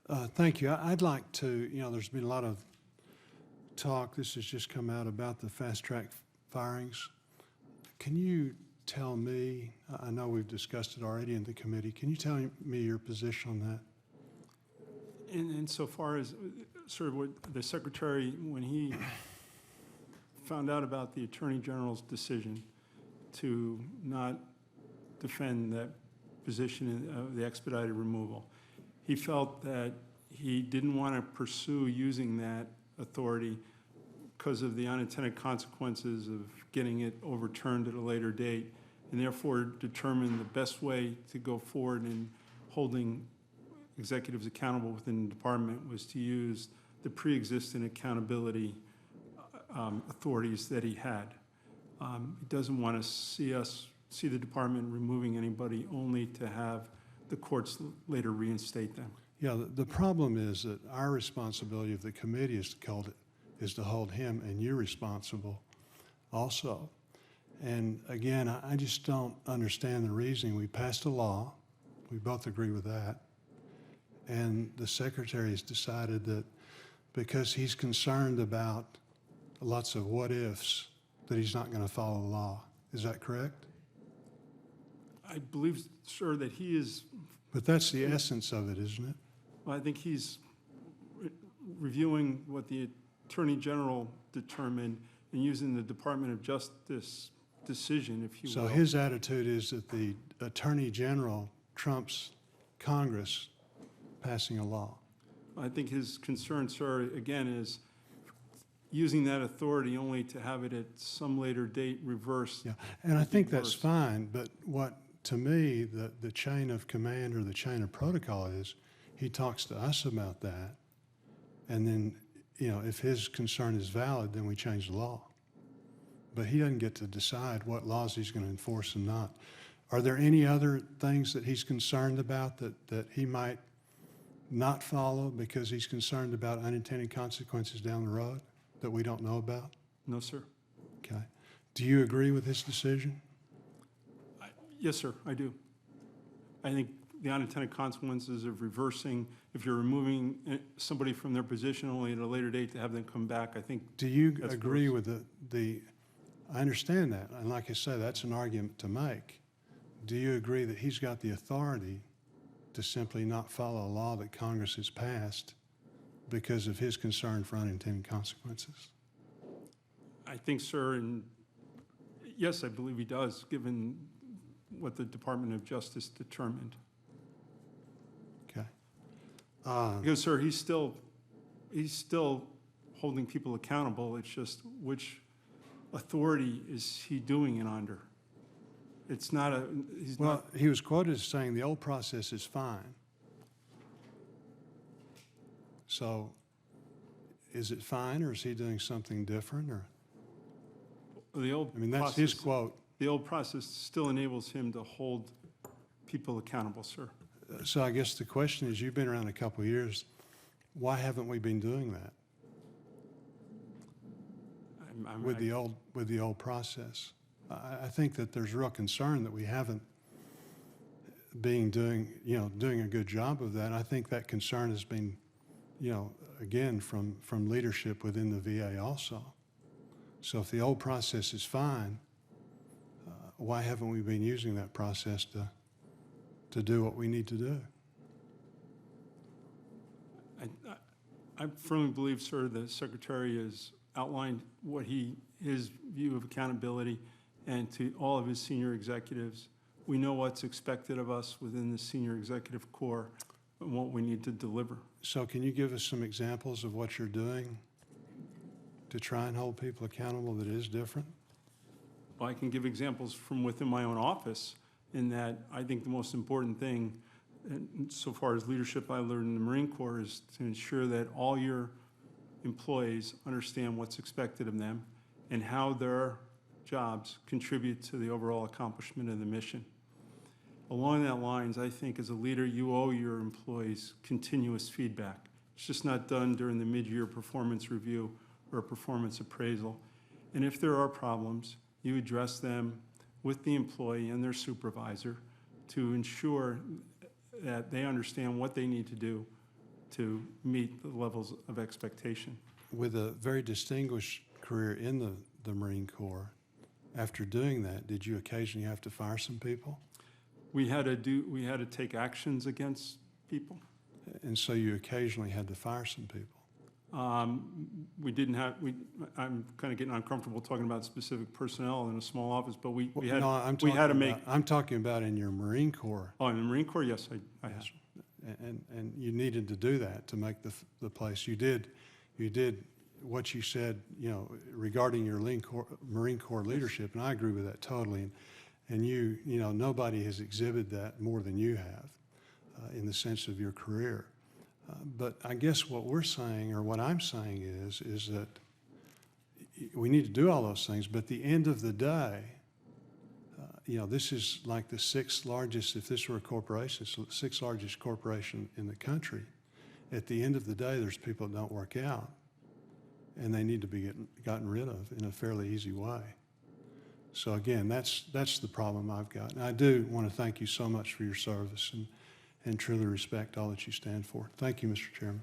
Thank you. I'd like to, there's been a lot of talk, this has just come out about the fast-track firings. Can you tell me, I know we've discussed it already in the committee, can you tell me your position on that? Insofar as, sort of what the Secretary, when he found out about the Attorney General's decision to not defend that position of the expedited removal, he felt that he didn't want to pursue using that authority because of the unintended consequences of getting it overturned at a later date, and therefore determined the best way to go forward in holding executives accountable within the department was to use the pre-existing accountability authorities that he had. He doesn't want to see the department removing anybody only to have the courts later reinstate them. Yeah, the problem is that our responsibility of the committee is to hold him and you responsible also. And again, I just don't understand the reasoning. We passed a law, we both agree with that, and the Secretary has decided that because he's concerned about lots of what ifs, that he's not going to follow the law. Is that correct? I believe, sir, that he is. But that's the essence of it, isn't it? Well, I think he's reviewing what the Attorney General determined and using the Department of Justice decision, if you will. So his attitude is that the Attorney General trumps Congress passing a law. I think his concern, sir, again, is using that authority only to have it at some later date reversed. Yeah, and I think that's fine, but what, to me, the chain of command or the chain of protocol is, he talks to us about that, and then, if his concern is valid, then we change the law. But he doesn't get to decide what laws he's going to enforce and not. Are there any other things that he's concerned about that he might not follow because he's concerned about unintended consequences down the road that we don't know about? No, sir. Okay. Do you agree with his decision? Yes, sir, I do. I think the unintended consequences of reversing, if you're removing somebody from their position only at a later date to have them come back, I think. Do you agree with I understand that, and like I say, that's an argument to make. Do you agree that he's got the authority to simply not follow a law that Congress has passed because of his concern for unintended consequences? I think, sir, and yes, I believe he does, given what the Department of Justice determined. Okay. Because, sir, he's still holding people accountable. It's just which authority is he doing it under? It's not a. He was quoted as saying the old process is fine. So, is it fine, or is he doing something different, or? The old. I mean, that's his quote. The old process still enables him to hold people accountable, sir. So I guess the question is, you've been around a couple of years, why haven't we been doing that with the old process? I think that there's real concern that we haven't doing a good job of that. I think that concern has been, again, from leadership within the VA also. So if the old process is fine, why haven't we been using that process to do what we need to do? I firmly believe, sir, the Secretary has outlined what his view of accountability, and to all of his senior executives, we know what's expected of us within the senior executive corps and what we need to deliver. So can you give us some examples of what you're doing to try and hold people accountable that is different? Well, I can give examples from within my own office, in that I think the most important thing, and so far as leadership I learned in the Marine Corps, is to ensure that all your employees understand what's expected of them and how their jobs contribute to the overall accomplishment of the mission. Along that lines, I think as a leader, you owe your employees continuous feedback. It's just not done during the mid-year performance review or performance appraisal. And if there are problems, you address them with the employee and their supervisor to ensure that they understand what they need to do to meet the levels of expectation. With a very distinguished career in the Marine Corps, after doing that, did you occasionally have to fire some people? We had to take actions against people. And so you occasionally had to fire some people. We didn't have, I'm kind of getting uncomfortable talking about specific personnel in a small office, but we had to make. I'm talking about in your Marine Corps. Oh, in the Marine Corps, yes, I have. And you needed to do that to make the place. You did what you said, you know, regarding your Marine Corps leadership, and I agree with that totally. And you know, nobody has exhibited that more than you have in the sense of your career. But I guess what we're saying, or what I'm saying is that we need to do all those things, but at the end of the day, you know, this is like the sixth largest, if this were a corporation, it's the sixth largest corporation in the country. At the end of the day, there's people that don't work out, and they need to be gotten rid of in a fairly easy way. So again, that's the problem I've got. And I do want to thank you so much for your service and truly respect all that you stand for. Thank you, Mr. Chairman.